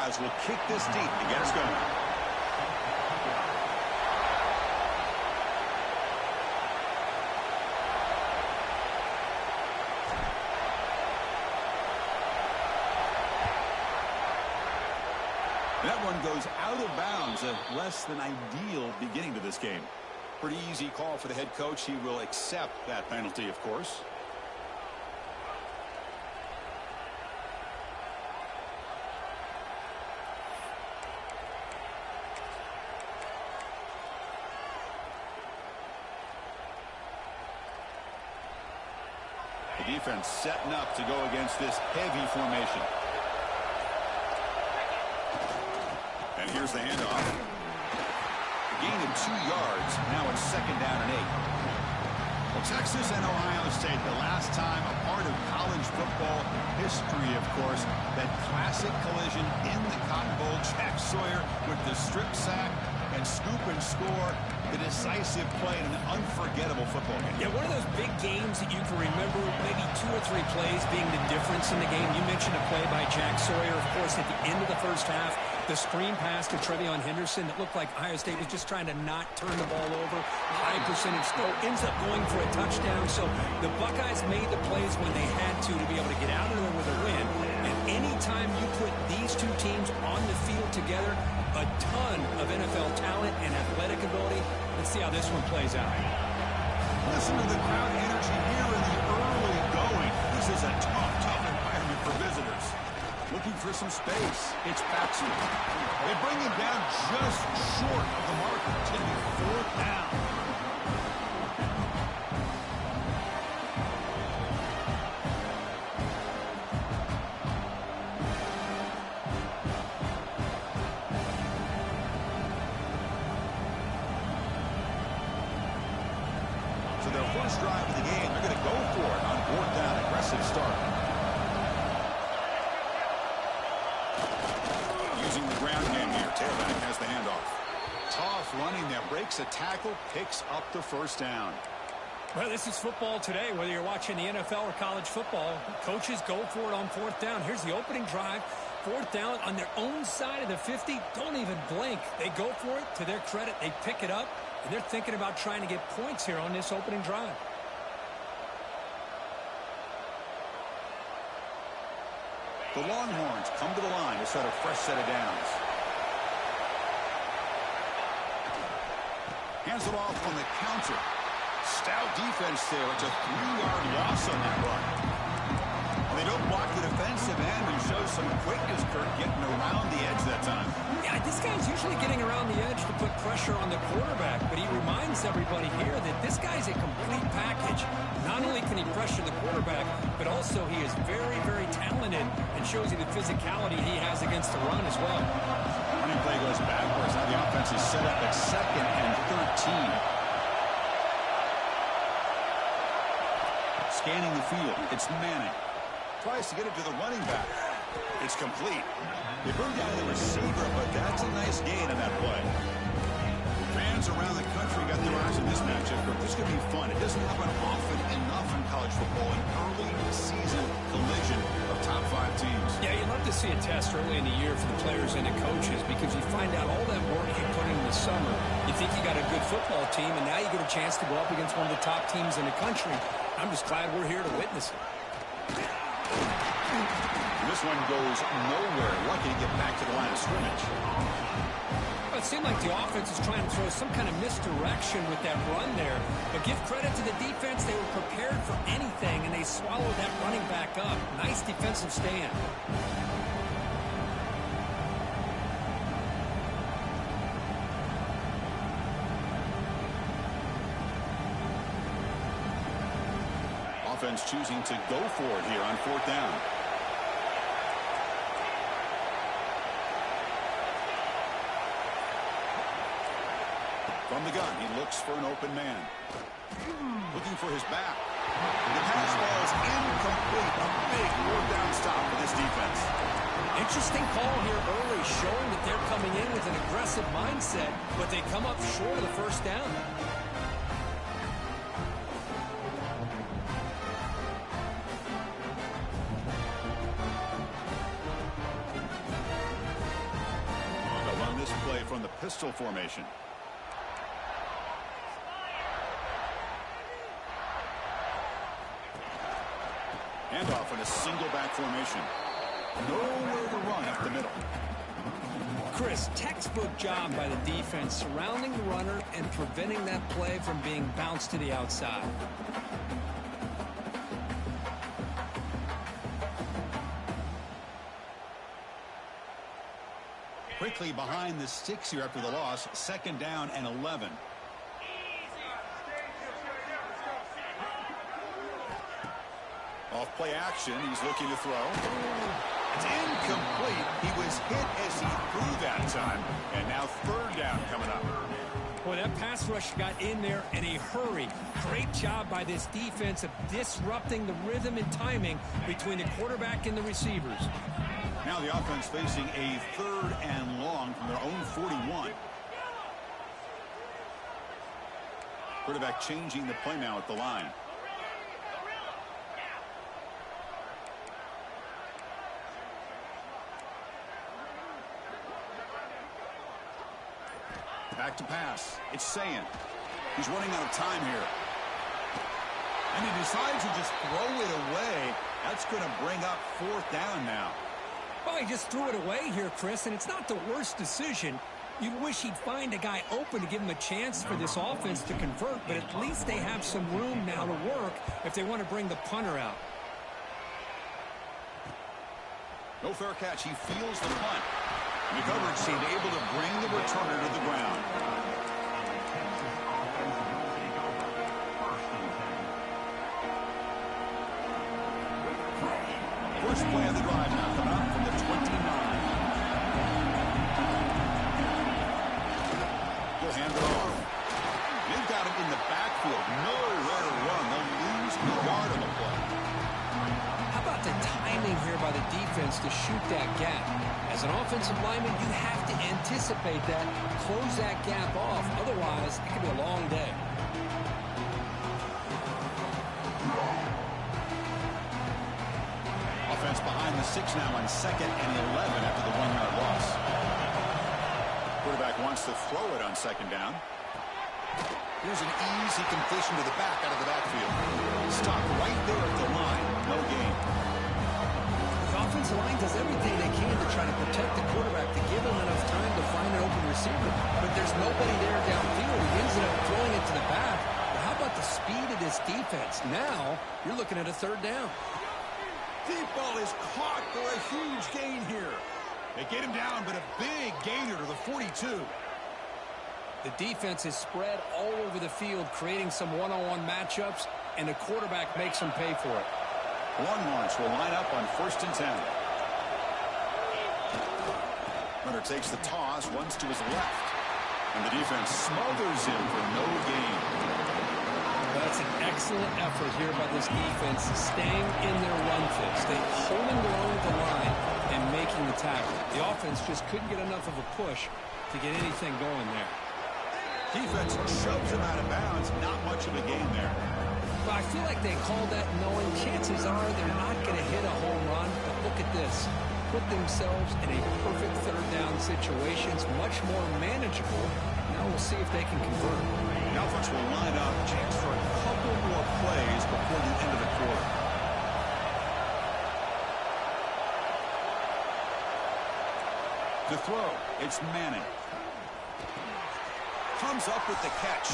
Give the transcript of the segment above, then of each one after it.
Buckeyes will kick this deep to get us going. That one goes out of bounds. A less than ideal beginning to this game. Pretty easy call for the head coach. He will accept that penalty, of course. The defense setting up to go against this heavy formation. And here's the handoff. A gain of 2 yards. Now it's 2nd down and 8. Well, Texas and Ohio State, the last time a part of college football history, of course, that classic collision in the Cotton Bowl. Jack Sawyer with the strip sack and scoop and score. The decisive play in an unforgettable football game. Yeah, one of those big games that you can remember, maybe 2 or 3 plays being the difference in the game. You mentioned a play by Jack Sawyer, of course, at the end of the first half. The screen pass to TreVeyon Henderson that looked like Ohio State was just trying to not turn the ball over. High percentage throw, ends up going for a touchdown. So the Buckeyes made the plays when they had to be able to get out of there with a win. And anytime you put these two teams on the field together, a ton of NFL talent and athletic ability. Let's see how this one plays out. Listen to the crowd energy here in the early going. This is a tough environment for visitors. Looking for some space. It's Patsu. They bring him down just short of the marker. It's going to be 4th down. So their first drive of the game, they're going to go for it on 4th down. Aggressive start. Using the ground game here. Tailback has the handoff. Tough running there. Breaks a tackle. Picks up the 1st down. Well, this is football today, whether you're watching the NFL or college football. Coaches go for it on 4th down. Here's the opening drive. 4th down on their own side of the 50. Don't even blink. They go for it. To their credit, they pick it up. And they're thinking about trying to get points here on this opening drive. The Longhorns come to the line to set a fresh set of downs. Hands it off on the counter. Stout defense there. It's a 3-yard loss on that run. They don't block the defensive end and show some quickness, Kirk, getting around the edge that time. Yeah, this guy's usually getting around the edge to put pressure on the quarterback, but he reminds everybody here that this guy's a complete package. Not only can he pressure the quarterback, but also he is very, very talented and shows you the physicality he has against the run as well. Running play goes backwards. Now the offense is set up at 2nd and 13. Scanning the field. It's Manning. Tries to get it to the running back. It's complete. They bring down the receiver, but that's a nice gain on that play. Fans around the country got their eyes on this matchup. This could be fun. It doesn't happen often enough in college football. An early season collision of top 5 teams. Yeah, you'd love to see a test early in the year for the players and the coaches because you find out all that work you put in the summer. You think you got a good football team, and now you get a chance to go up against one of the top teams in the country. I'm just glad we're here to witness it. This one goes nowhere. Lucky to get back to the line of scrimmage. It seemed like the offense is trying to throw some kind of misdirection with that run there. But give credit to the defense. They were prepared for anything, and they swallowed that running back up. Nice defensive stand. Offense choosing to go for it here on 4th down. From the gun, he looks for an open man. Looking for his back. The pass ball is incomplete. A big 4th down stop for this defense. Interesting call here early, showing that they're coming in with an aggressive mindset, but they come up short of the 1st down. from the pistol formation. Handoff in a single back formation. Nowhere to run up the middle. Chris, textbook job by the defense surrounding the runner and preventing that play from being bounced to the outside. Quickly behind the sticks here after the loss. 2nd down and 11. Off play action. He's looking to throw. It's incomplete. He was hit as he threw that time. And now 3rd down coming up. Boy, that pass rush got in there in a hurry. Great job by this defense of disrupting the rhythm and timing between the quarterback and the receivers. Now the offense facing a 3rd and long from their own 41. Quarterback changing the play now at the line. Back to pass. It's Sayin. He's running out of time here. And he decides to just throw it away. That's going to bring up 4th down now. Well, he just threw it away here, Chris, and it's not the worst decision. You'd wish he'd find a guy open to give him a chance for this offense to convert, but at least they have some room now to work if they want to bring the punter out. No fair catch. He feels the punt. The coverage seemed able to bring the returner to the ground. First play of the drive now coming up from the 29. He'll hand it off. They've got him in the backfield. Nowhere to run. They'll lose the yard on the play. How about the timing here by the defense to shoot that gap? As an offensive lineman, you have to anticipate that, close that gap off. Otherwise, it could be a long day. Offense behind the 6 now on 2nd and 11 after the 1-yard loss. Quarterback wants to throw it on 2nd down. Here's an easy completion to the back out of the backfield. Stopped right there at the line. No gain. The offensive line does everything they can to try to protect the quarterback, to give him enough time to find an open receiver. But there's nobody there downfield. He ends up throwing it to the back. But how about the speed of this defense? Now, you're looking at a 3rd down. Deep ball is caught for a huge gain here. They get him down, but a big gainer to the 42. The defense is spread all over the field, creating some one-on-one matchups, and the quarterback makes them pay for it. Long launch will line up on 1st and 10. Runner takes the toss, runs to his left. And the defense smothers him for no gain. That's an excellent effort here by this defense, staying in their run fix. They holding their own at the line and making the tackle. The offense just couldn't get enough of a push to get anything going there. Defense shoves him out of bounds. Not much of a gain there. But I feel like they called that knowing chances are they're not going to hit a home run. But look at this. Put themselves in a perfect 3rd down situation. It's much more manageable. Now we'll see if they can convert. The offense will line up. Chance for a couple more plays before the end of the quarter. The throw. It's Manning. Comes up with the catch.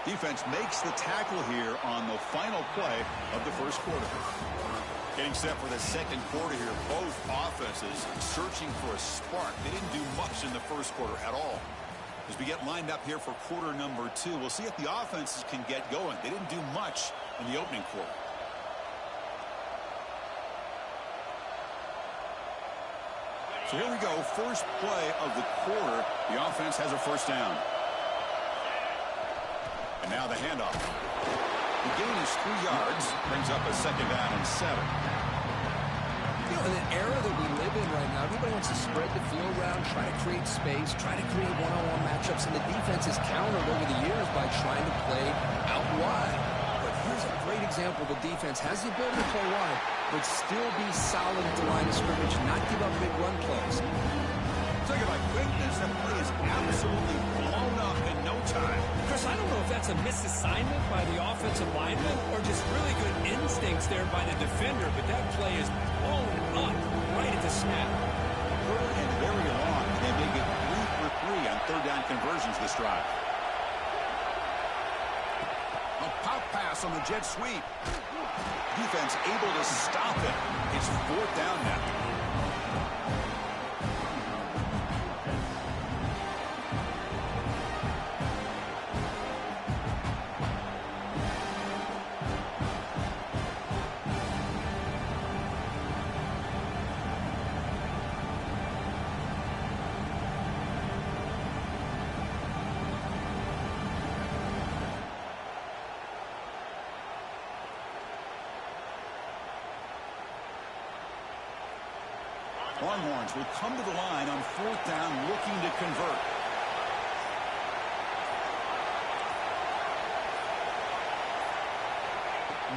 Defense makes the tackle here on the final play of the 1st quarter. Getting set for the 2nd quarter here. Both offenses searching for a spark. They didn't do much in the 1st quarter at all. As we get lined up here for quarter number 2, we'll see if the offenses can get going. They didn't do much in the opening quarter. So here we go. First play of the quarter. The offense has a 1st down. And now the handoff. The gain is 3 yards. Brings up a 2nd down and 7. You know, in an era that we live in right now, everybody wants to spread the field around, try to create space, try to create one-on-one matchups, and the defense has countered over the years by trying to play out wide. But here's a great example. The defense has the ability to play wide, but still be solid at the line of scrimmage, not give up big run plays. that's a misassignment by the offensive lineman or just really good instincts there by the defender, but that play is blown up right at the snap. Third and very long. They make it 3 for 3 on third down conversions this drive. A pop pass on the jet sweep. Defense able to stop it. It's fourth down now. Longhorns will come to the line on fourth down looking to convert.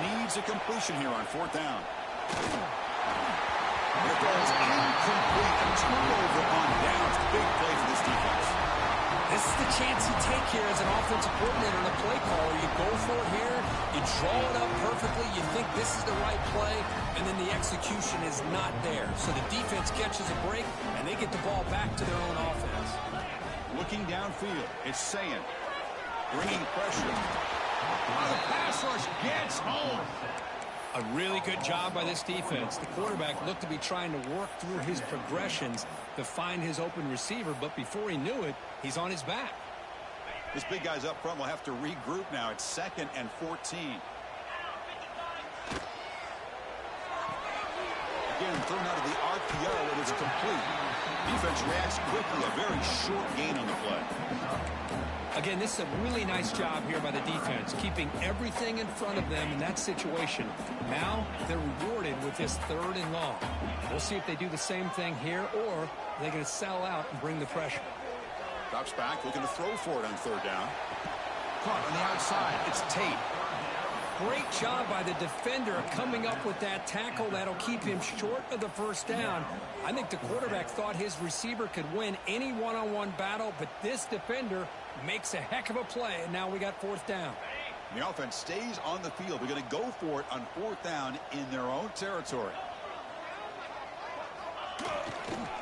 Needs a completion here on fourth down. It goes incomplete. A turnover on downs. Big play for this defense. This is the chance you take here as an offensive coordinator and a play caller. You go for it here, you draw it up perfectly, you think this is the right play, and then the execution is not there. So the defense catches a break, and they get the ball back to their own offense. Looking downfield, it's Sayin. Bringing pressure. The pass rush gets home. A really good job by this defense. The quarterback looked to be trying to work through his progressions to find his open receiver, but before he knew it, he's on his back. This big guy's up front will have to regroup now. It's 2nd and 14. Again, thrown out of the RPO, and it's complete. Defense reacts quickly. A very short gain on the play. Again, this is a really nice job here by the defense, keeping everything in front of them in that situation. Now they're rewarded with this 3rd and long. We'll see if they do the same thing here, or they're going to sell out and bring the pressure. Drops back, looking to throw for it on third down. Caught on the outside. It's Tate. Great job by the defender coming up with that tackle that'll keep him short of the first down. I think the quarterback thought his receiver could win any one-on-one battle, but this defender makes a heck of a play, and now we got fourth down. The offense stays on the field. They're going to go for it on fourth down in their own territory.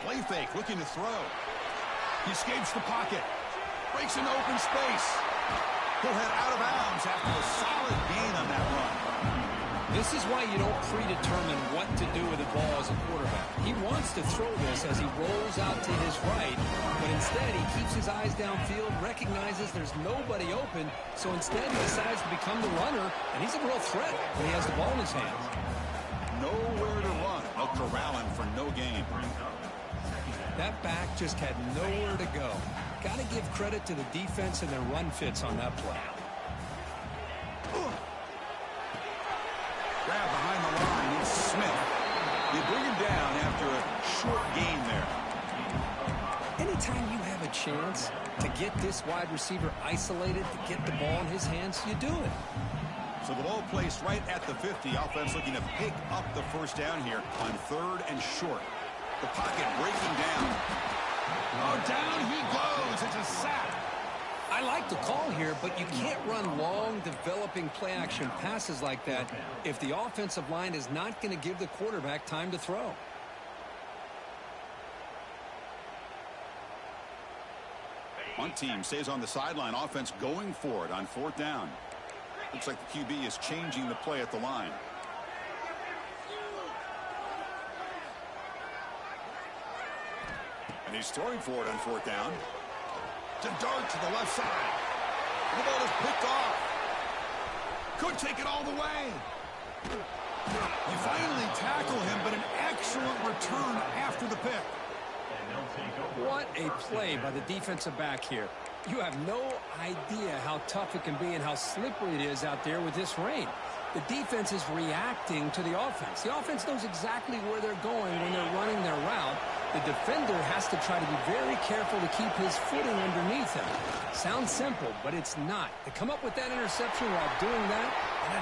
Play fake, looking to throw. He escapes the pocket. Breaks into open space. He'll head out of bounds after a solid gain on that run. This is why you don't predetermine what to do with the ball as a quarterback. He wants to throw this as he rolls out to his right, but instead he keeps his eyes downfield, recognizes there's nobody open, so instead he decides to become the runner, and he's a real threat when he has the ball in his hands. Nowhere to run. They'll corral him for no gain. That back just had nowhere to go. Got to give credit to the defense and their run fits on that play. Grab behind the line. It's Smith. They bring him down after a short gain there. Anytime you have a chance to get this wide receiver isolated, to get the ball in his hands, you do it. So the ball placed right at the 50. Offense looking to pick up the first down here on 3rd and short. The pocket breaking down. Oh, down he goes. It's a sack. I like the call here, but you can't run long, developing play-action passes like that if the offensive line is not going to give the quarterback time to throw. One team stays on the sideline. Offense going for it on fourth down. Looks like the QB is changing the play at the line. And he's throwing for it on fourth down. To dart to the left side. The ball is picked off. Could take it all the way. You finally tackle him, but an excellent return after the pick. What a play by the defensive back here. You have no idea how tough it can be and how slippery it is out there with this rain. The defense is reacting to the offense. The offense knows exactly where they're going when they're running their route. The defender has to try to be very careful to keep his footing underneath him. Sounds simple, but it's not. To come up with that interception while doing that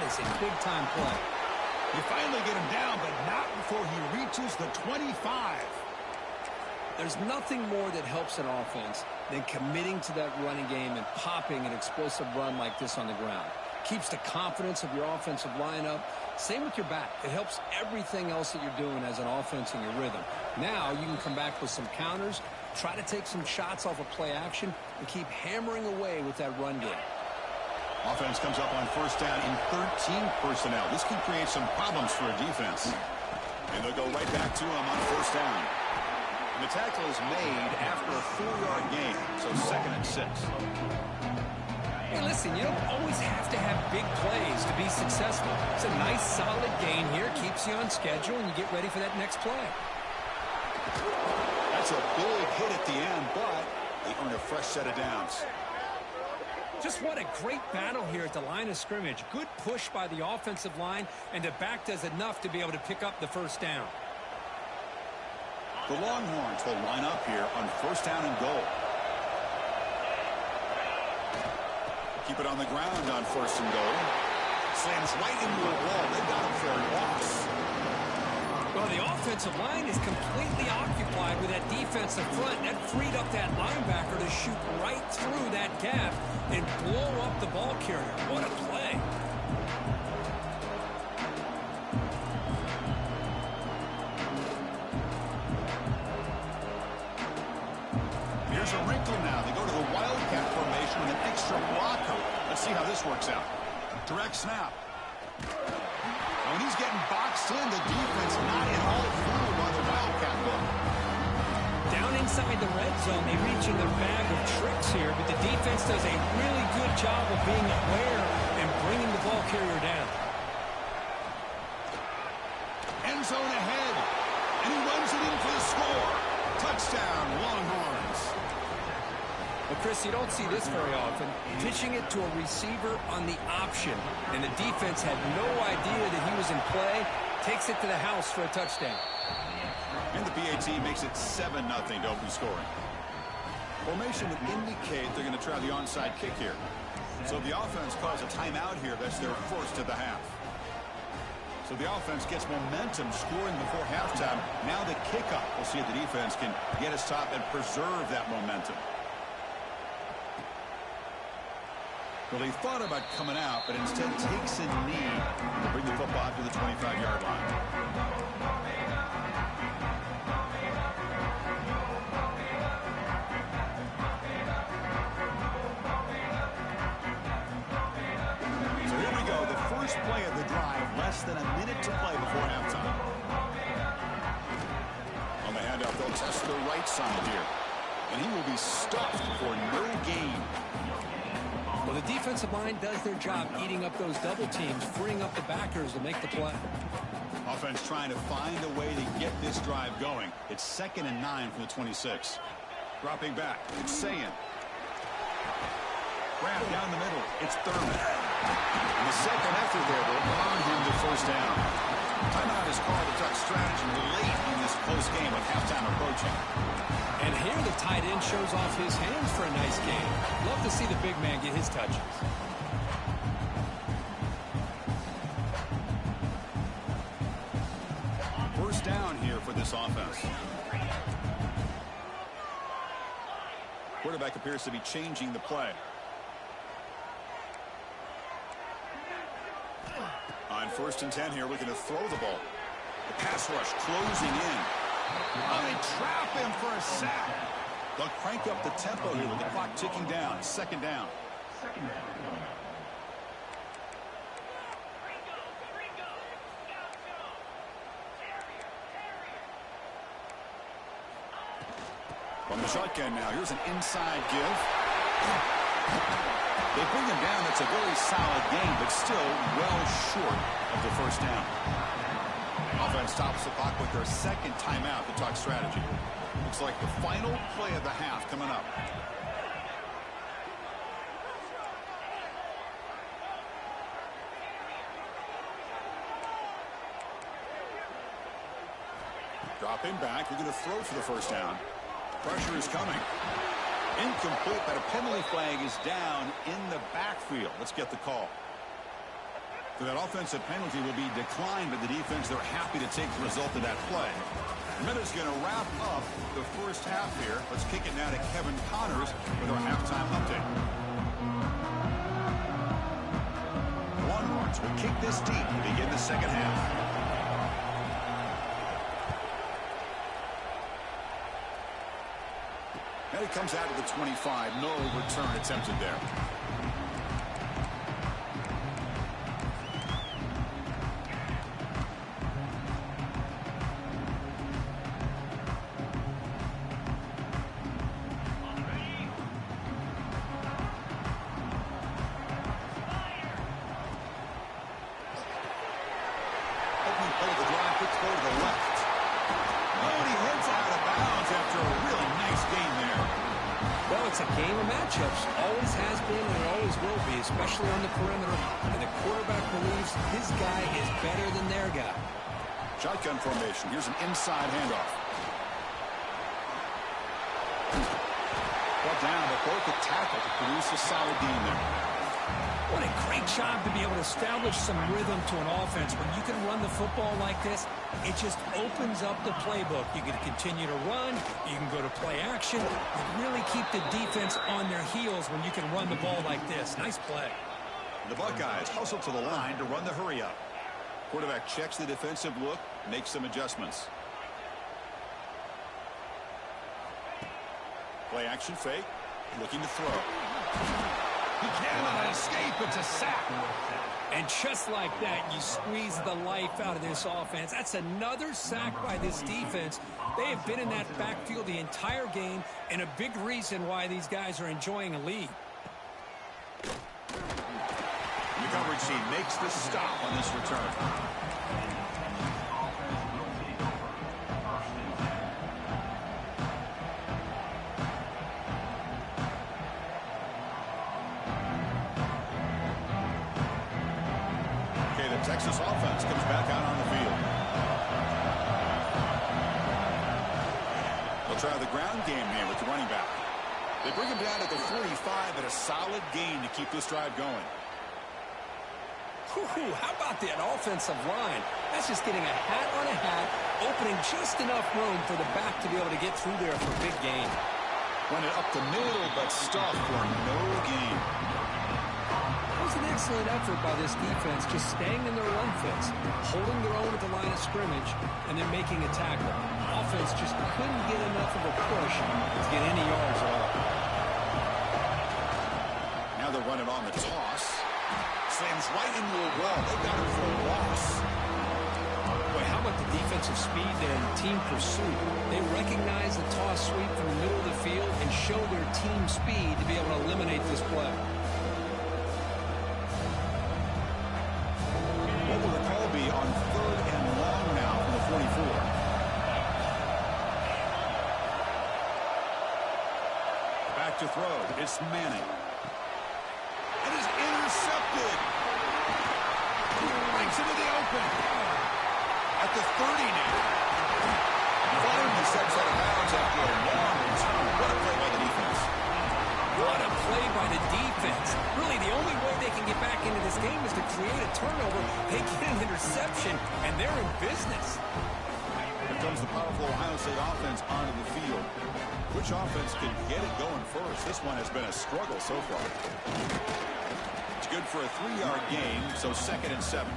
is a big-time play. You finally get him down, but not before he reaches the 25. There's nothing more that helps an offense than committing to that running game and popping an explosive run like this on the ground. Keeps the confidence of your offensive lineup. Same with your back. It helps everything else that you're doing as an offense in your rhythm. Now you can come back with some counters, try to take some shots off of play action, and keep hammering away with that run game. Offense comes up on first down in 13 personnel. This can create some problems for a defense. And they'll go right back to him on first down. And the tackle is made after a 4-yard gain, so 2nd and 6. Hey, listen, you don't always have to have big plays to be successful. It's a nice, solid gain here. Keeps you on schedule, and you get ready for that next play. That's a big hit at the end, but they earn a fresh set of downs. Just what a great battle here at the line of scrimmage. Good push by the offensive line, and the back does enough to be able to pick up the first down. The Longhorns will line up here on first down and goal. Keep it on the ground on first and goal. Slams right into a wall. They got him for a loss. Well, the offensive line is completely occupied with that defensive front. That freed up that linebacker to shoot right through that gap and blow up the ball carrier. What a play. Here's a wrinkle now. They go to the Wildcat formation with an extra blocker. Let's see how this works out. Direct snap. When he's getting boxed in, the defense not at all fooled by the Wildcat look. Down inside the red zone, they reach in their bag of tricks here, but the defense does a really good job of being aware and bringing the ball carrier down. End zone ahead, and he runs it in for the score. Touchdown, Longhorns. Well, Chris, you don't see this very often. Pitching it to a receiver on the option, and the defense had no idea that he was in play. Takes it to the house for a touchdown. And the PAT makes it 7-0 to open scoring. Formation would indicate they're going to try the onside kick here. So if the offense calls a timeout here, that's their first of the half. So the offense gets momentum scoring before halftime. Now the kickoff. We'll see if the defense can get a stop and preserve that momentum. Well, he thought about coming out, but instead takes a knee to bring the football to the 25-yard line. So here we go, the first play of the drive, less than a minute to play before halftime. On the handoff, they'll test the right side here. And he will be stuffed for no gain. Well, the defensive line does their job eating up those double teams, freeing up the backers to make the play. Offense trying to find a way to get this drive going. It's 2nd and 9 from the 26. Dropping back, it's Sayin. Grab down the middle, it's Thurman. And the second effort there will earn him the first down. Timeout is called. The Duck strategy late in this close game with halftime approaching. And here the tight end shows off his hands for a nice game. Love to see the big man get his touches. First down here for this offense. Quarterback appears to be changing the play. On 1st and 10 here, looking to throw the ball. The pass rush closing in. Oh, they trap him for a sack. They'll crank up the tempo here with the clock ticking down. 2nd down. From the shotgun now, here's an inside give. They bring him down. That's a very solid game, but still well short of the first down. Offense stops the clock with their 2nd timeout to talk strategy. Looks like the final play of the half coming up. Dropping back, they're going to throw for the first down. Pressure is coming. Incomplete, but a penalty flag is down in the backfield. Let's get the call. So that offensive penalty will be declined by the defense. They're happy to take the result of that play. Minutes going to wrap up the first half here. Let's kick it now to Kevin Connors with our halftime update. Longhorns will kick this deep to begin the second half. And he comes out to the 25. No return attempted there. It's a game of matchups. Always has been and it always will be, especially on the perimeter. And the quarterback believes his guy is better than their guy. Shotgun formation. Here's an inside handoff. Brought down, but both the tackle to produce a solid gain there. What a great job to be able to establish some rhythm to an offense. When you can run the football like this, it just opens up the playbook. You can continue to run. You can go to play action. And really keep the defense on their heels when you can run the ball like this. Nice play. The Buckeyes hustle to the line to run the hurry up. Quarterback checks the defensive look, makes some adjustments. Play action fake, looking to throw. He cannot escape. It's a sack. And just like that, you squeeze the life out of this offense. That's another sack by this defense. They have been in that backfield the entire game, and a big reason why these guys are enjoying a lead. The coverage team makes the stop on this return. Texas offense comes back out on the field. They'll try the ground game here with the running back. They bring him down to the 45 at a solid gain to keep this drive going. How about that offensive line? That's just getting a hat on a hat, opening just enough room for the back to be able to get through there for a big gain. Run it up the middle, but stuffed for no gain. It was an excellent effort by this defense, just staying in their run fits, holding their own at the line of scrimmage, and then making a tackle. Offense just couldn't get enough of a push to get any yards at all. Now they're running on the toss. Slams right into a wall. They got it for a loss. Boy, how about the defensive speed there and team pursuit? They recognize the toss sweep from the middle of the field and show their team speed to be able to eliminate this play. What will the call be on 3rd and long now from the 44? Back to throw. It's Manning. It is intercepted. Breaks into the open. At the 30 now. Finally steps out of bounds after a long return. What a play by the defense. What a play by the defense. Really, the only way they can get back into this game is to create a turnover. They get an interception, and they're in business. Here comes the powerful Ohio State offense onto the field. Which offense can get it going first? This one has been a struggle so far. It's good for a 3-yard gain, so 2nd and 7.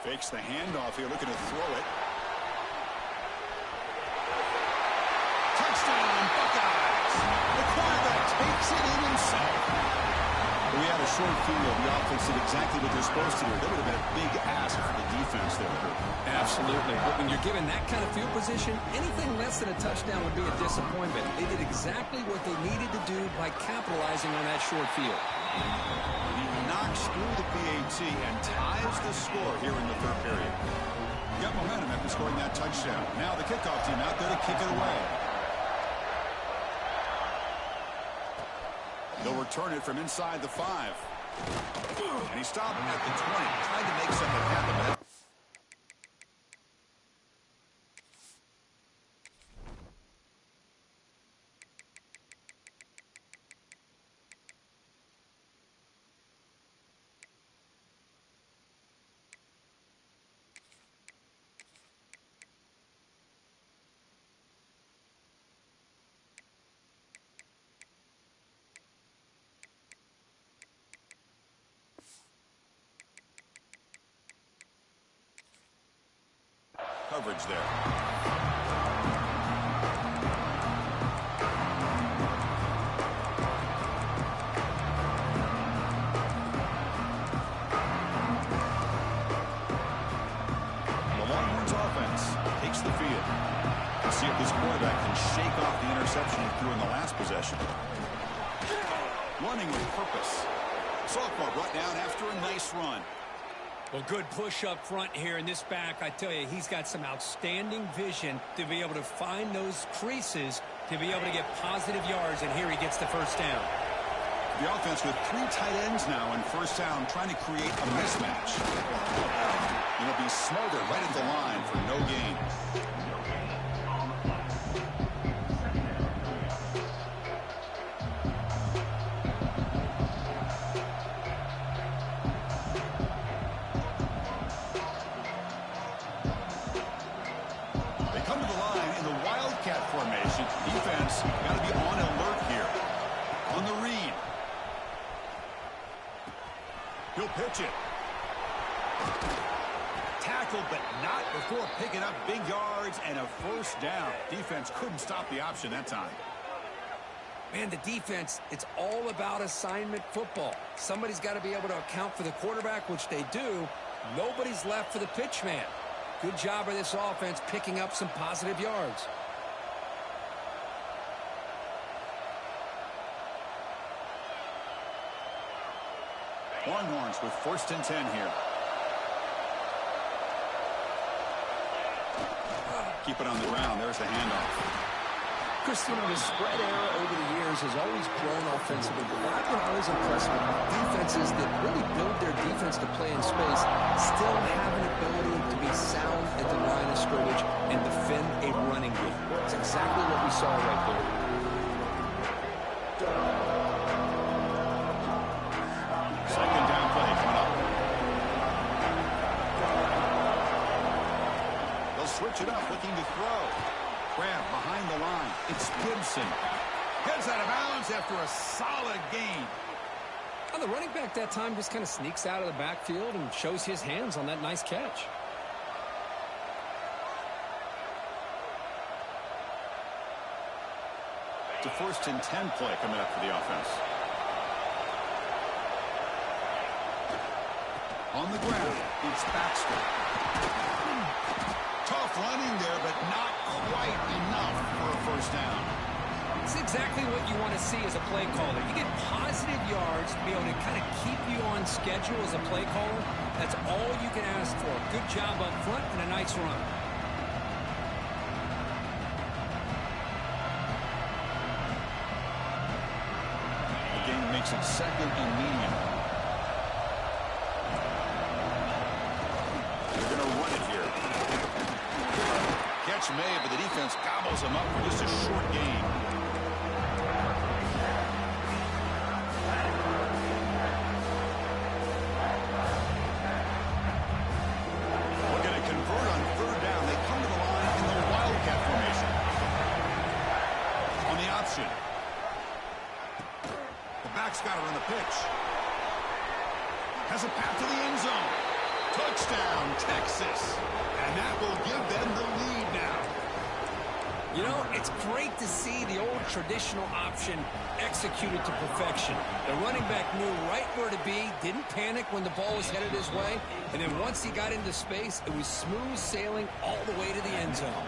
Fakes the handoff here, looking to throw it. Touchdown, Buckeyes! The quarterback takes it in himself. We had a short field. The offense did exactly what they're supposed to do. That would have been a big ask for the defense there. Absolutely. But when you're given that kind of field position, anything less than a touchdown would be a disappointment. They did exactly what they needed to do by capitalizing on that short field. He knocks through the PAT and ties the score here in the 3rd period. Got momentum after scoring that touchdown. Now the kickoff team out there to kick it away. They'll return it from inside the 5. And he stopped at the 20, trying to make something happen. Coverage there. The Longhorns offense takes the field. Let's see if this quarterback can shake off the interception he threw in the last possession. Running with purpose. Sophomore brought down after a nice run. Well, good push up front here in this back. I tell you, he's got some outstanding vision to be able to find those creases to be able to get positive yards, and here he gets the first down. The offense with 3 tight ends now in first down, trying to create a mismatch. And it'll be smothered right at the line for no gain. Formation. Defense got to be on alert here. On the read. He'll pitch it. Tackled, but not before picking up big yards and a first down. Defense couldn't stop the option that time. Man, the defense, it's all about assignment football. Somebody's got to be able to account for the quarterback, which they do. Nobody's left for the pitch man. Good job of this offense picking up some positive yards. Longhorns with 1st and 10 here. Keep it on the ground. There's the handoff. Chris, you know, the spread era over the years has always grown offensively. But I've been always impressed with defenses that really build their defense to play in space, still have an ability to be sound at the line of scrimmage and defend a running game. It's exactly what we saw right there. Second down play coming up. They'll switch it up, looking to throw. Grab behind the line. It's Gibson. Heads out of bounds after a solid gain. Well, the running back that time just kind of sneaks out of the backfield and shows his hands on that nice catch. It's a 1st and 10 play coming up for the offense. On the ground, it's Baxter. Tough running there, but not quite enough for a first down. It's exactly what you want to see as a play caller. You get positive yards to be able to kind of keep you on schedule as a play caller. That's all you can ask for. Good job up front and a nice run. The game makes it 2nd and medium. They're going to run it here. Catch made, but the defense gobbles him up for just a short gain. Looking to convert on 3rd down. They come to the line in the Wildcat formation. On the option. The back's got it on the pitch. Has a path to the end zone. Touchdown, Texas. And that will give them the lead now. You know, it's great to see the old traditional option executed to perfection. The running back knew right where to be, didn't panic when the ball was headed his way, and then once he got into space, it was smooth sailing all the way to the end zone.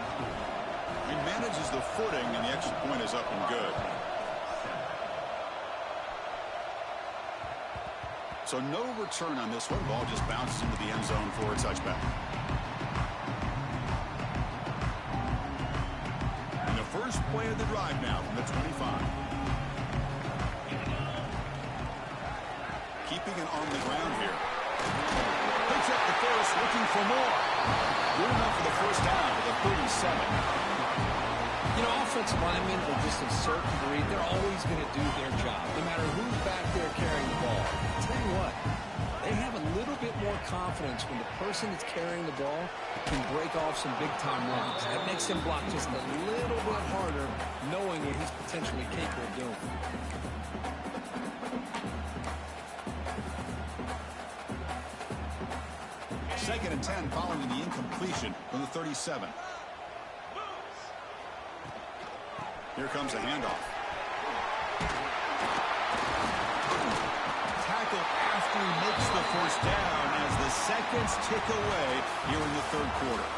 He manages the footing, and the extra point is up and good. So no return on this one. Ball just bounces into the end zone for a touchback. And the first play of the drive now from the 25. Keep keeping it on the ground here. Picks up the first, looking for more. Good enough for the first down with a 37. You know, offensive linemen are just a certain breed. They're always going to do their job, no matter who's back there carrying the ball. I'll tell you what, they have a little bit more confidence when the person that's carrying the ball can break off some big-time runs. That makes him block just a little bit harder, knowing what he's potentially capable of doing. Second and 10 following the incompletion from the 37. Here comes a handoff. Tackle after he makes the first down as the seconds tick away here in the third quarter.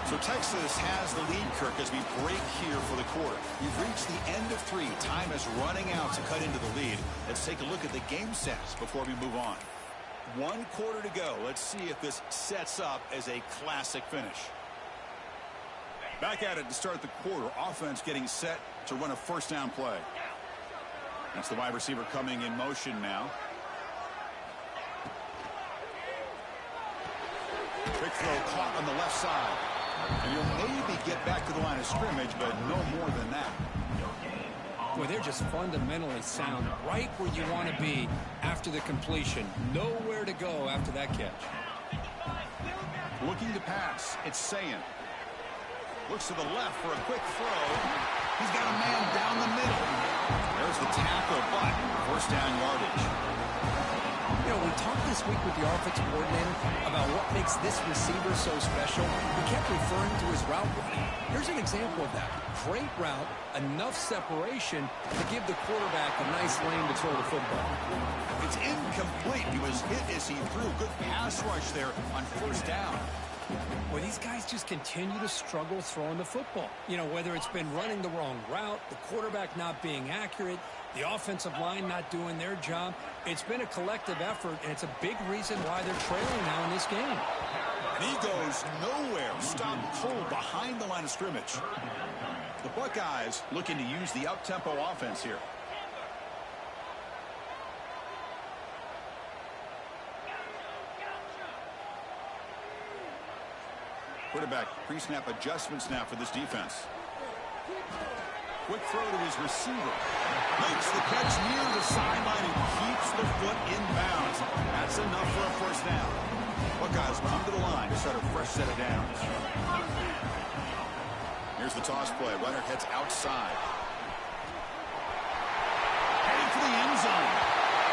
So Texas has the lead, Kirk, as we break here for the quarter. We've reached the end of 3. Time is running out to cut into the lead. Let's take a look at the game stats before we move on. 1 quarter to go. Let's see if this sets up as a classic finish. Back at it to start the quarter. Offense getting set to run a first down play. That's the wide receiver coming in motion now. Quick throw caught on the left side. And you'll maybe get back to the line of scrimmage, but no more than that. Boy, they're just fundamentally sound right where you want to be after the completion. Nowhere to go after that catch. Looking to pass. It's Sayin. Looks to the left for a quick throw. He's got a man down the middle. There's the tackle, but first down yardage. You know, we talked this week with the offensive coordinator about what makes this receiver so special. He kept referring to his route running. Here's an example of that. Great route, enough separation to give the quarterback a nice lane to throw the football. It's incomplete. He was hit as he threw. Good pass rush there on first down. Well, these guys just continue to struggle throwing the football. You know, whether it's been running the wrong route, the quarterback not being accurate, the offensive line not doing their job. It's been a collective effort, and it's a big reason why they're trailing now in this game. And he goes nowhere. Stopped cold behind the line of scrimmage. The Buckeyes looking to use the up-tempo offense here. Quarterback pre-snap adjustments now for this defense. Quick throw to his receiver. Makes the catch near the sideline and keeps the foot in bounds. That's enough for a first down. Buckeyes come to the line to start a fresh set of downs. Here's the toss play. Runner heads outside. Heading for the end zone.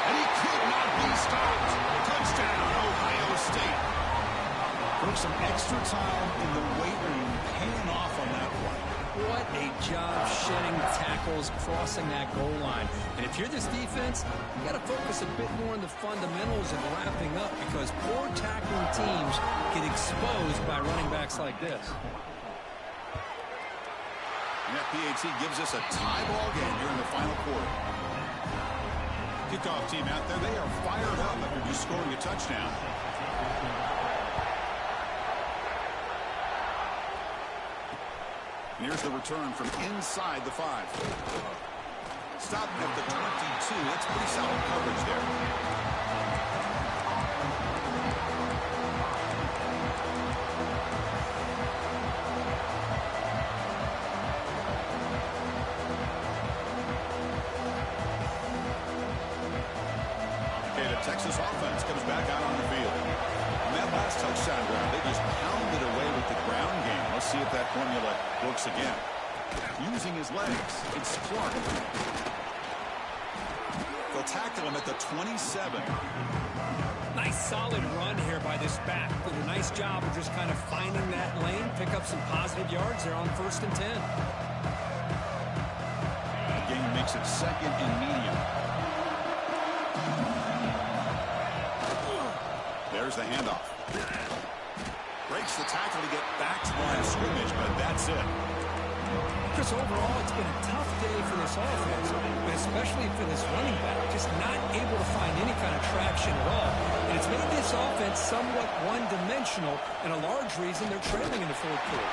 And he could not be stopped. Touchdown, Ohio State. Took some extra time in the weight room, paying off on that one. What a job shedding tackles, crossing that goal line. And if you're this defense, you got to focus a bit more on the fundamentals and wrapping up, because poor tackling teams get exposed by running backs like this. And that PAT gives us a tie ball game here in the final quarter. Kickoff team out there, they are fired up after just scoring a touchdown. And here's the return from inside the 5. Stopped at the 22. That's pretty solid coverage there. Okay, the Texas offense comes back out on the field. On that last touchdown drive, they just pounded away with the ground game. Let's see if that formula works again. Using his legs, it's Clark. They'll tackle him at the 27. Nice solid run here by this back. Did a nice job of just kind of finding that lane, pick up some positive yards there on 1st and 10. The game makes it 2nd and medium. There's the handoff. Breaks the tackle to get back to the line of scrimmage, but that's it. Chris, overall, it's been a tough day for this offense, but especially for this running back, just not able to find any kind of traction at all. And it's made this offense somewhat one-dimensional, and a large reason they're trailing in the 4th quarter.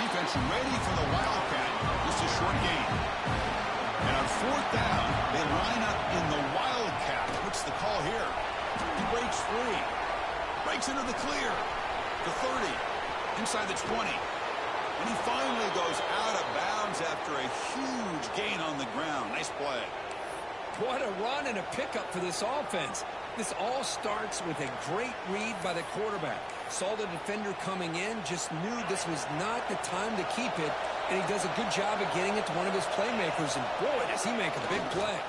Defense ready for the Wildcat. Just a short gain. And on 4th down, they line up in the Wildcat. What's the call here? He breaks free. Breaks into the clear. The 30. Inside the 20. And he finally goes out of bounds after a huge gain on the ground. Nice play. What a run and a pickup for this offense. This all starts with a great read by the quarterback. Saw the defender coming in, just knew this was not the time to keep it, and he does a good job of getting it to one of his playmakers, and boy, does he make a big play.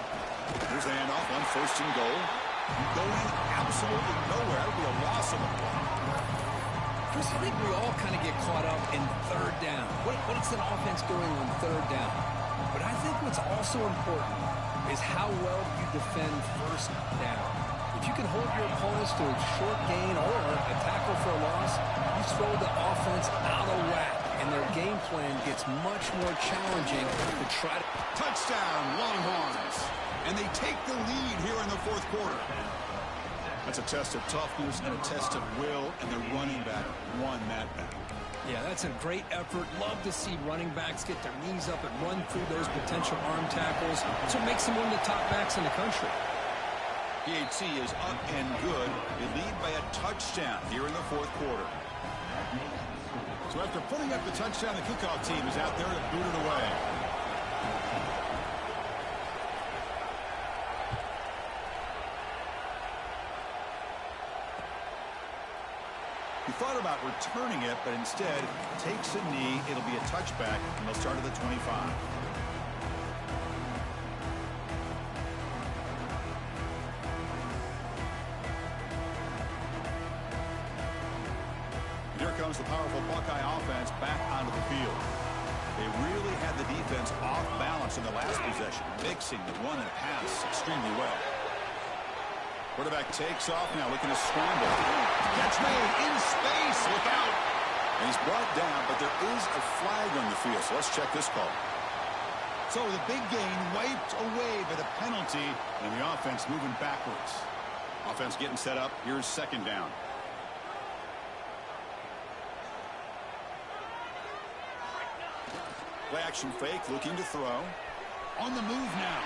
Here's the handoff on 1st and goal. Going absolutely nowhere. It'll be a loss of a play. Chris, I think we all kind of get caught up in 3rd down. What's an offense doing on 3rd down? But I think what's also important is how well you defend 1st down. If you can hold your opponents to a short gain or a tackle for a loss, you throw the offense out of whack, and their game plan gets much more challenging to try to... Touchdown, Longhorns. And they take the lead here in the 4th quarter. That's a test of toughness and a test of will, and the running back won that battle. Yeah, that's a great effort. Love to see running backs get their knees up and run through those potential arm tackles. So it makes them one of the top backs in the country. PAT is up and good. They lead by a touchdown here in the 4th quarter. So after putting up the touchdown, the kickoff team is out there to boot it away. He thought about returning it, but instead takes a knee. It'll be a touchback, and they'll start at the 25. Here comes the powerful Buckeye offense back onto the field. They really had the defense off balance in the last possession, mixing the run and pass extremely well. Quarterback takes off now, looking to scramble. Catch made in space. Look out. And he's brought down, but there is a flag on the field, so let's check this call. So the big gain wiped away by the penalty, and the offense moving backwards. Offense getting set up. Here's 2nd down. Play action fake, looking to throw. On the move now.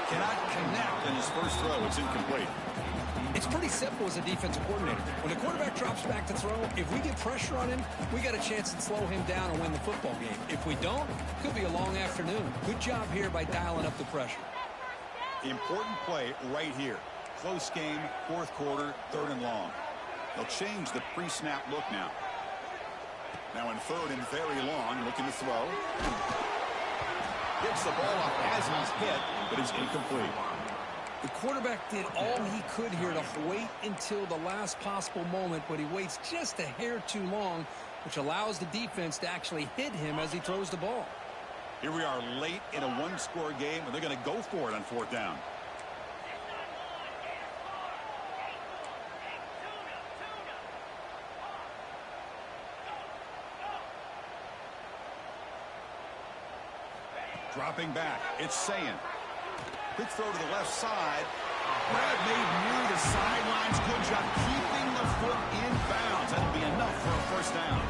Cannot connect on his first throw. It's incomplete. It's pretty simple as a defensive coordinator. When the quarterback drops back to throw, if we get pressure on him, we got a chance to slow him down and win the football game. If we don't, it could be a long afternoon. Good job here by dialing up the pressure. Important play right here. Close game, 4th quarter, 3rd and long. They'll change the pre-snap look now. Now in 3rd and very long, looking to throw. Gets the ball off as he's hit, but it's incomplete. The quarterback did all he could here to wait until the last possible moment, but he waits just a hair too long, which allows the defense to actually hit him as he throws the ball. Here we are late in a 1-score game, and they're going to go for it on 4th down. Dropping back, it's Sayin. Quick throw to the left side. Grab made near the sidelines. Good job keeping the foot in bounds. That'll be enough for a 1st down.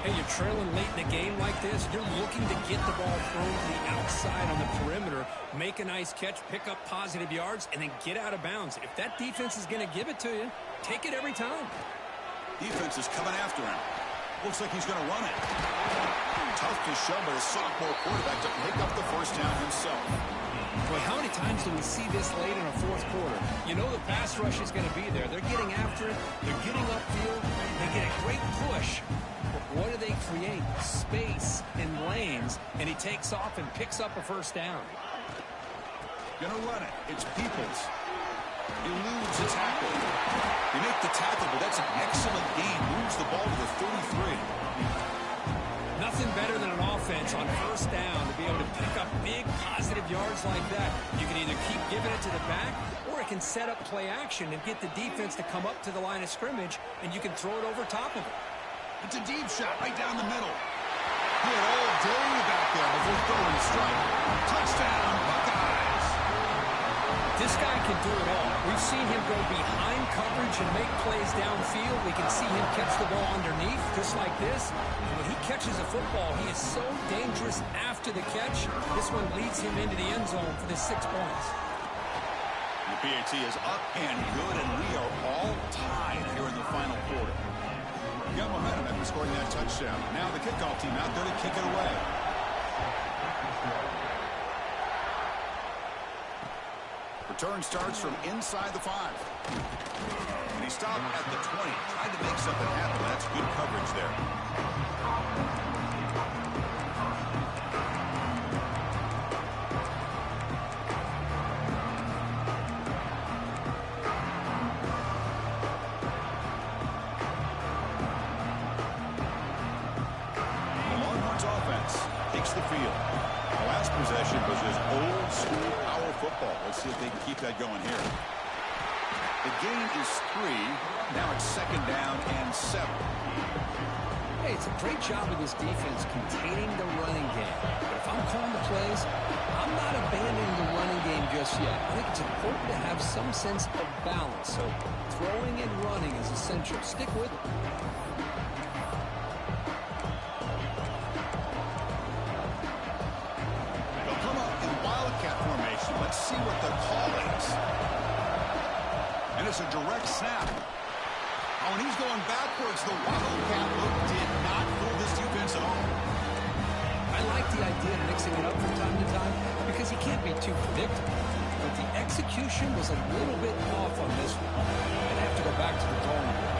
Hey, you're trailing late in a game like this. You're looking to get the ball thrown to the outside on the perimeter, make a nice catch, pick up positive yards, and then get out of bounds. If that defense is going to give it to you, take it every time. Defense is coming after him. Looks like he's going to run it. Tough to shove by the sophomore quarterback to pick up the 1st down himself. Boy, how many times do we see this late in a 4th quarter? You know the pass rush is going to be there. They're getting after it. They're getting upfield. They get a great push. But what do they create? Space and lanes. And he takes off and picks up a 1st down. Gonna run it. It's Peoples. Eludes the tackle. They make the tackle, but that's an excellent gain. Moves the ball to the 33. Nothing better than an offense on 1st down to be able to pick up big positive yards like that. You can either keep giving it to the back, or it can set up play action and get the defense to come up to the line of scrimmage, and you can throw it over top of it. It's a deep shot right down the middle. He had all day back there before throwing a strike. Touchdown, Buckeyes. This guy can do it all. We've seen him go behind coverage and make plays downfield. We can see him catch the ball underneath, just like this. And when he catches a football, he is so dangerous after the catch. This one leads him into the end zone for the 6 points. The PAT is up and good, and we are all tied here in the final quarter. Got momentum after scoring that touchdown. Now the kickoff team out there to kick it away. Return starts from inside the 5. And he stopped at the 20. Tried to make something happen. That's good coverage there. The Longhorns offense takes the field. The last possession was just old school power football. Let's see if they can keep that going here. The gain is 3. Now it's 2nd down and 7. Hey, it's a great job of this defense containing the running game. But if I'm calling the plays, I'm not abandoning the running game just yet. I think it's important to have some sense of balance. So throwing and running is essential. Stick with it. They'll come up in wildcat formation. Let's see what the call is. And it's a direct snap. Oh, and he's going backwards. The wildcat look did not fool this defense at all. I like the idea of mixing it up from time to time because he can't be too predictable. But the execution was a little bit off on this one. I'd have to go back to the drawing board.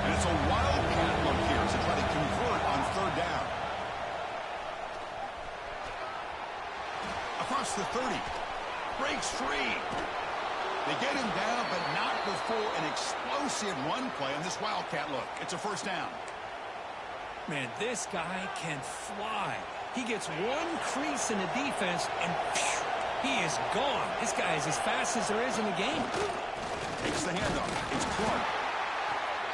And it's a wildcat look here as they try to convert on 3rd down. Across the 30. Breaks free. They get him down, but not before an explosive run play on this wildcat look. It's a 1st down. Man, this guy can fly. He gets one crease in the defense, and phew, he is gone. This guy is as fast as there is in the game. Takes the handoff. It's Clark.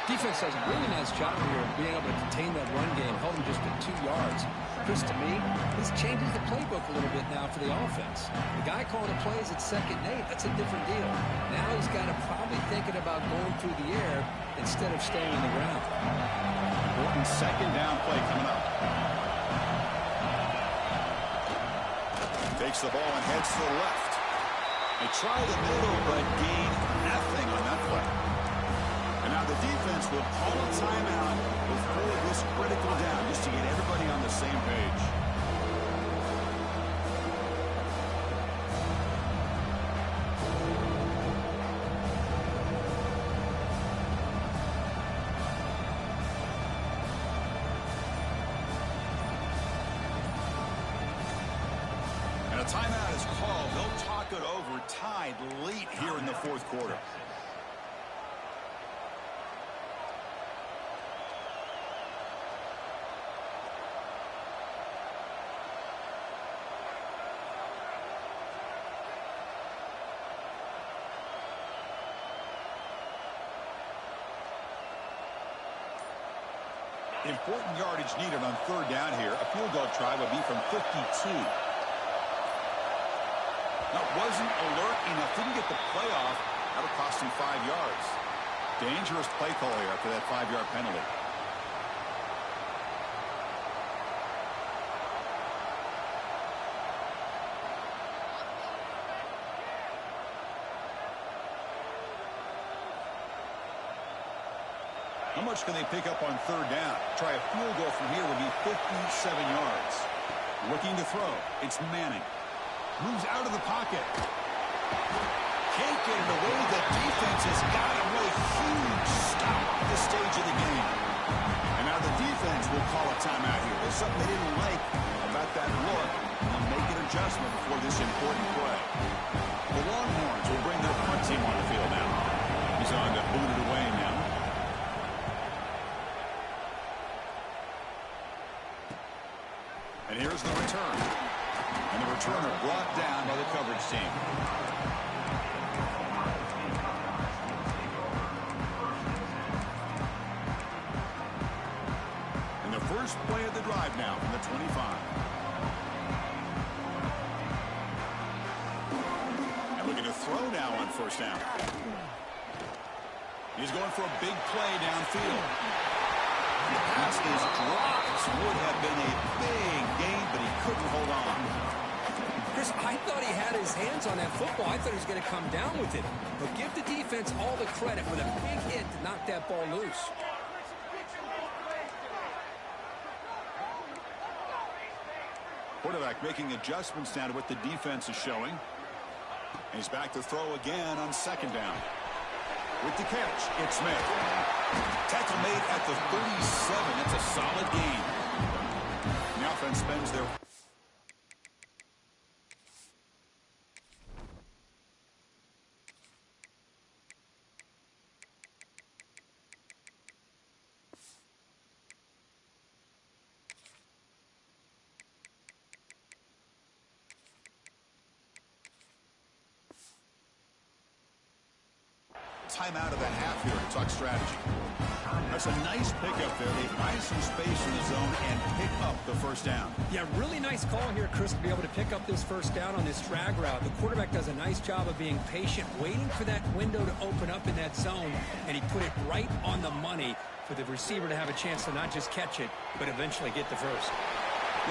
Defense does a really nice job here of being able to contain that run game, held him just at 2 yards. Chris, to me, this changes the playbook a little bit now for the offense. The guy calling the plays at 2nd and 8, that's a different deal. Now he's got to probably thinking about going through the air instead of staying on the ground. Important 2nd down play coming up. Takes the ball and heads to the left. They try the middle, but gain nothing on that play. And now the defense will call a timeout before this critical down, just to get everybody on the same page. And a timeout is called. They'll talk it over, tied late here in the 4th quarter. Important yardage needed on 3rd down here. A field goal try would be from 52. That wasn't alert enough. Didn't get the play off. That'll cost him 5 yards. Dangerous play call here after that 5-yard penalty. How much can they pick up on 3rd down? Try a field goal from here would be 57 yards. Looking to throw. It's Manning. Moves out of the pocket. Can't get it away. The defense has got him with a huge stop at this stage of the game. And now the defense will call a timeout here. There's something they didn't like about that look. They'll make an adjustment before this important play. The Longhorns will bring their punt team on the field now. He's on to boot it away now. And here's the return. And the returner brought down by the coverage team. And the first play of the drive now from the 25. And looking to throw now on first down. He's going for a big play downfield. The pass is dropped. Would have been a big gain, but he couldn't hold on. Chris, I thought he had his hands on that football. I thought he was going to come down with it. But give the defense all the credit with a big hit to knock that ball loose. Quarterback making adjustments now to what the defense is showing. And he's back to throw again on second down. With the catch, it's Smith. Tackle made at the 37. That's a solid gain. The offense spends their... Timeout of the half here to talk strategy. That's a nice pickup there. They find some space in the zone and pick up the first down. Yeah, really nice call here, Chris, to be able to pick up this first down on this drag route. The quarterback does a nice job of being patient, waiting for that window to open up in that zone, and he put it right on the money for the receiver to have a chance to not just catch it, but eventually get the first.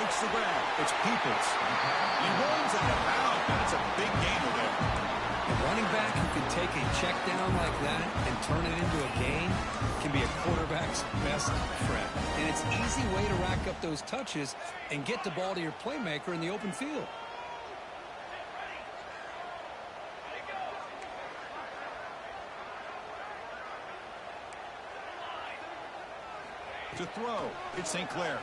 Makes the grab. It's Peoples. He runs out of bounds. That's a big gainer there. A running back who can take a check down like that and turn it into a gain can be a quarterback's best friend. And it's an easy way to rack up those touches and get the ball to your playmaker in the open field. To throw, it's St. Clair.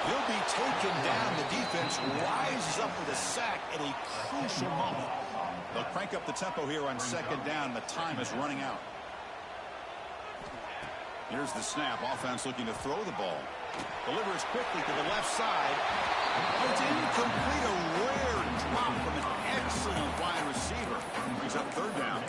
He'll be taken down. The defense rises up with a sack at a crucial moment. They'll crank up the tempo here on second down. The time is running out. Here's the snap. Offense looking to throw the ball. Delivers quickly to the left side. It's incomplete. A rare drop from an excellent wide receiver. Brings up third down.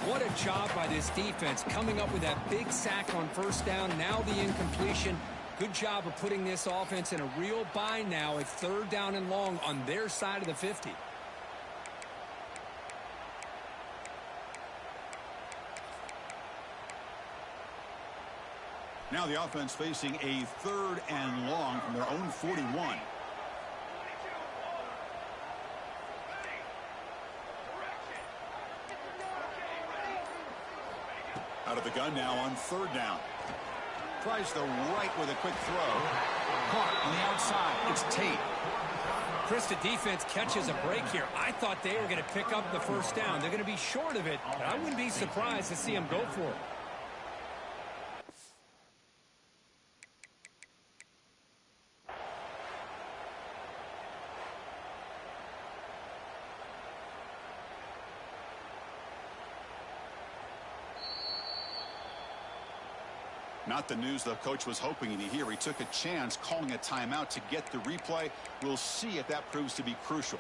What a job by this defense coming up with that big sack on first down. Now the incompletion. Good job of putting this offense in a real bind now at third down and long on their side of the 50. Now the offense facing a third and long from their own 41. Out of the gun now on third down. Tries the right with a quick throw. Caught on the outside. It's Tate. Chris, the defense catches a break here. I thought they were going to pick up the first down. They're going to be short of it, but I wouldn't be surprised to see them go for it. Not the news the coach was hoping to hear. He took a chance calling a timeout to get the replay. We'll see if that proves to be crucial.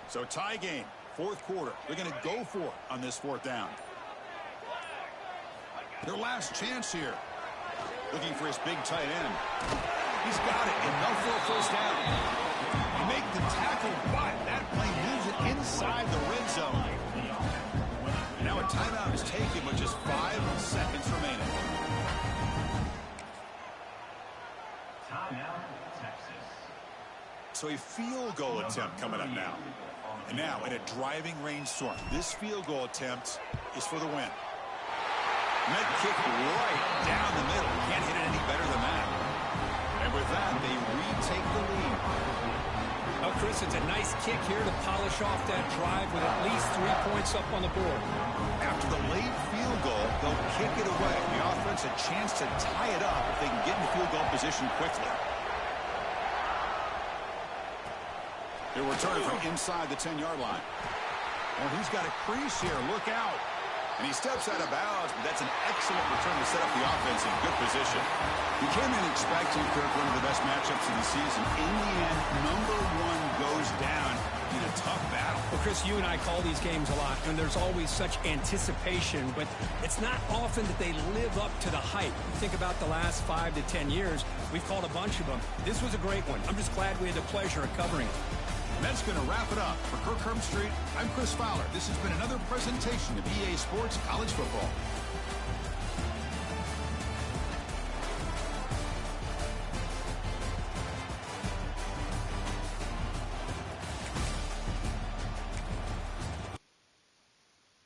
So tie game, fourth quarter. They're going to go for it on this fourth down. Their last chance here. Looking for his big tight end. He's got it, enough for a first down. They make the tackle, but that play moves it inside the red zone. Now a timeout is taken with just 5 seconds remaining. Timeout, Texas. So a field goal attempt coming up now. And now in a driving rainstorm, this field goal attempt is for the win. And that kick right down the middle. Can't hit it any better than that. And with that, they retake the lead. Oh, Chris, it's a nice kick here to polish off that drive with at least 3 points up on the board. After the late field goal, they'll kick it away. The offense a chance to tie it up if they can get in field goal position quickly. They're returning from inside the 10-yard line. Well, he's got a crease here. Look out. And he steps out of bounds, but that's an excellent return to set up the offense in good position. You came in expecting, Kirk, one of the best matchups of the season. In the end, number one goes down in a tough battle. Well, Chris, you and I call these games a lot, and there's always such anticipation, but it's not often that they live up to the hype. Think about the last 5 to 10 years. We've called a bunch of them. This was a great one. I'm just glad we had the pleasure of covering it. And that's going to wrap it up. For Kirk Herbstreit, I'm Chris Fowler. This has been another presentation of EA Sports College Football.